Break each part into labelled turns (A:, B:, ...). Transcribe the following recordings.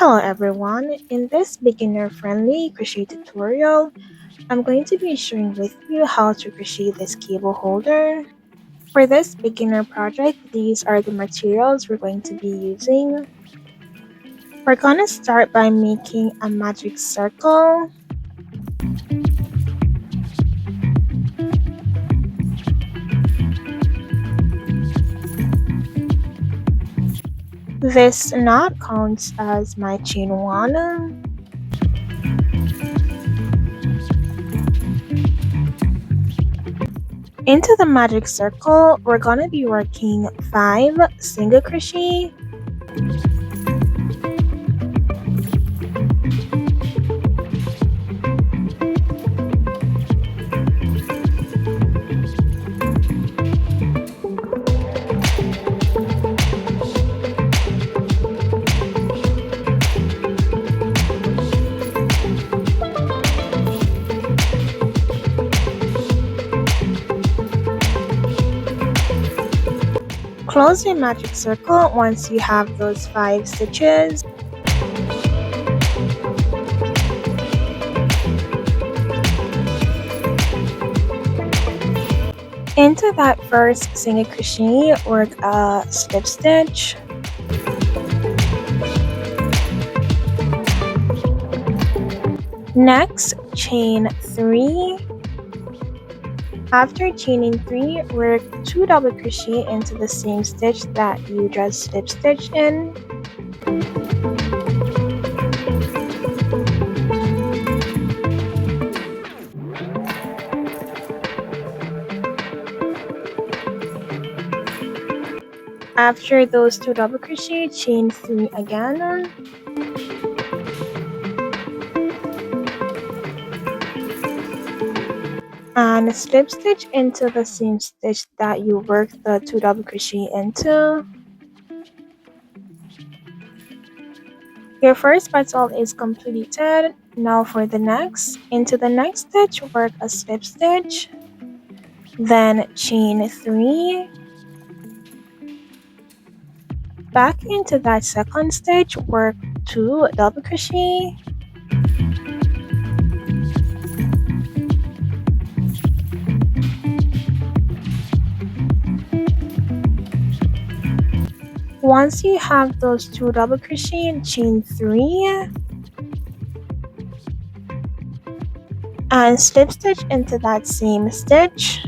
A: Hello everyone, in this beginner-friendly crochet tutorial, I'm going to be sharing with you how to crochet this cable holder. For this beginner project, these are the materials we're going to be using. We're going to start by making a magic circle. This knot counts as my chain 1. Into the magic circle, we're going to be working 5 single crochet. Close your magic circle once you have those 5 stitches. Into that first single crochet, work a slip stitch. Next, chain 3. After chaining 3, work 2 double crochet into the same stitch that you just slip stitched in. After those 2 double crochet, chain 3 again. And slip stitch into the same stitch that you worked the 2 double crochet into. Your first petal is completed. Now for the next, into the next stitch, work a slip stitch, then chain 3. Back into that second stitch, work 2 double crochet. Once you have those 2 double crochet, chain 3 and slip stitch into that same stitch.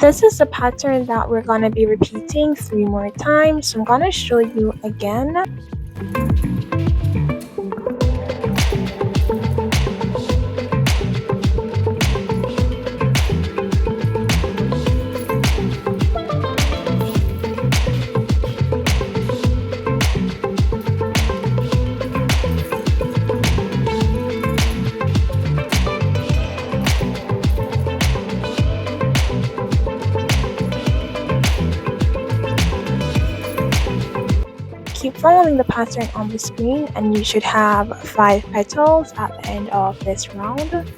A: This is the pattern that we're going to be repeating 3 more times, so I'm going to show you again. Keep following the pattern on the screen and you should have 5 petals at the end of this round.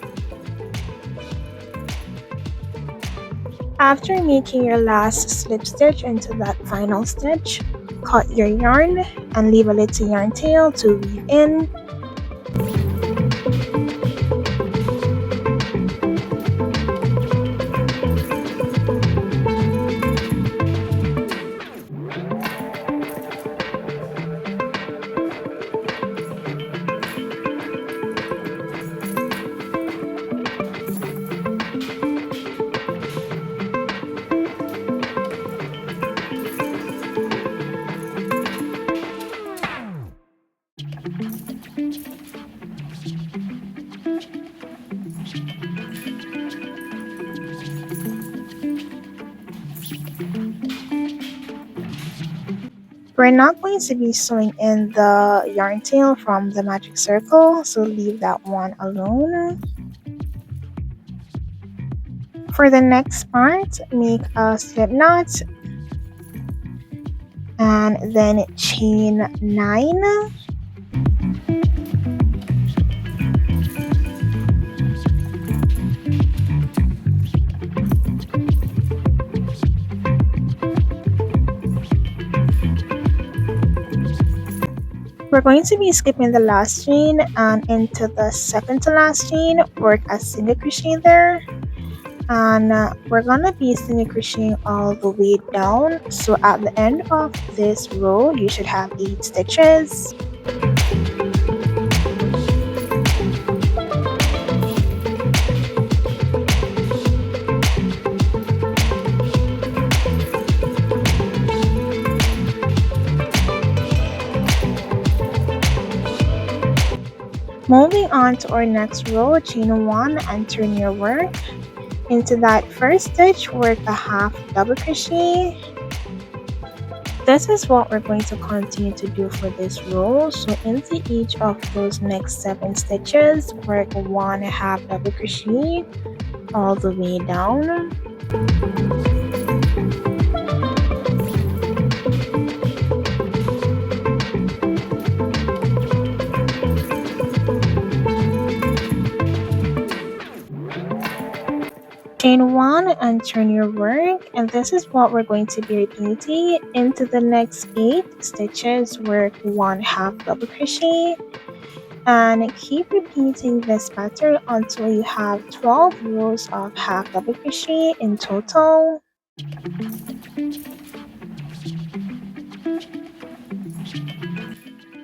A: After making your last slip stitch into that final stitch, cut your yarn and leave a little yarn tail to weave in. We're not going to be sewing in the yarn tail from the magic circle, so leave that one alone. For the next part, make a slip knot and then chain 9. We're going to be skipping the last chain and into the second to last chain, work a single crochet there, and we're gonna be single crocheting all the way down. So at the end of this row you should have 8 stitches. Moving on to our next row, chain 1 and turn your work. Into that first stitch, work a half double crochet. This is what we're going to continue to do for this row. So into each of those next 7 stitches, work 1 half double crochet all the way down. Chain 1 and turn your work, and this is what we're going to be repeating into the next 8 stitches. Work 1 half double crochet and keep repeating this pattern until you have 12 rows of half double crochet in total.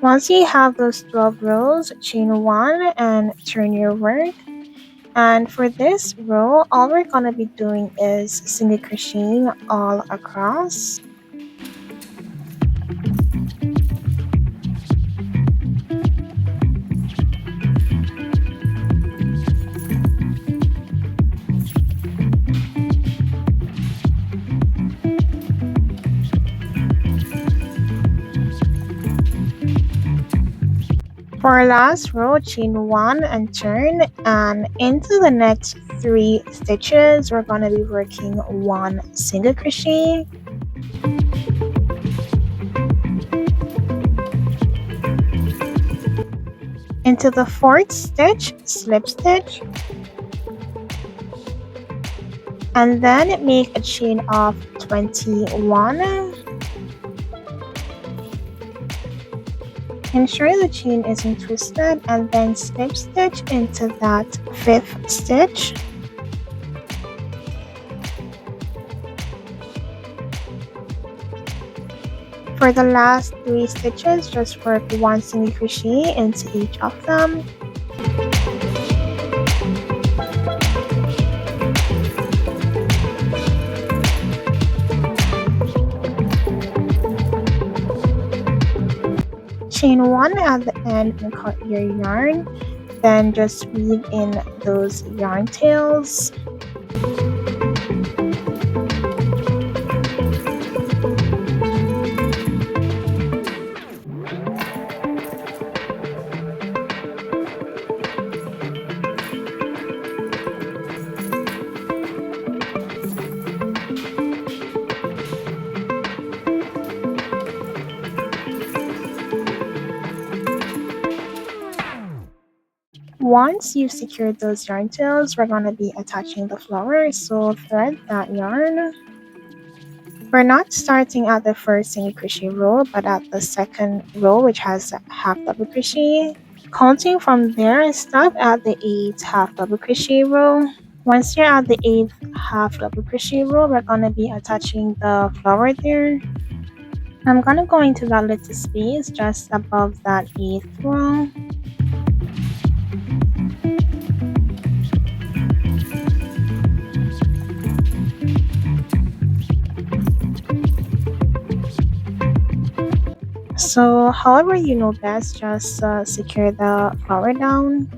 A: Once you have those 12 rows, chain 1 and turn your work. And for this row, all we're gonna be doing is single crocheting all across. For our last row, chain 1 and turn, and into the next 3 stitches we're going to be working 1 single crochet. Into the 4th stitch, slip stitch, and then make a chain of 21. Ensure the chain isn't twisted, and then slip stitch into that 5th stitch. For the last 3 stitches, just work 1 single crochet into each of them. Chain 1 at the end and cut your yarn, then just weave in those yarn tails. Once you've secured those yarn tails, we're going to be attaching the flower, so thread that yarn. We're not starting at the first single crochet row, but at the second row, which has half double crochet. Counting from there, stop at the 8th half double crochet row. Once you're at the 8th half double crochet row, we're going to be attaching the flower there. I'm going to go into that little space just above that 8th row. So however you know best, just secure the flower down.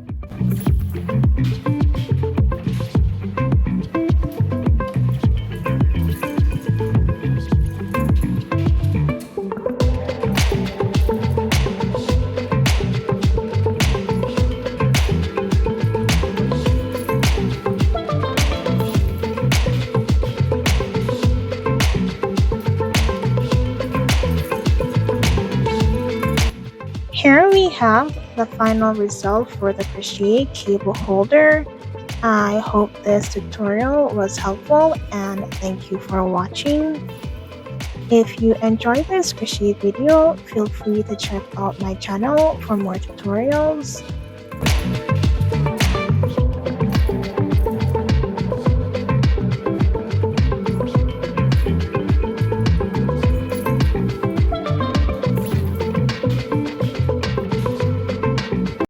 A: Here we have the final result for the crochet cable holder. I hope this tutorial was helpful and thank you for watching. If you enjoyed this crochet video, feel free to check out my channel for more tutorials.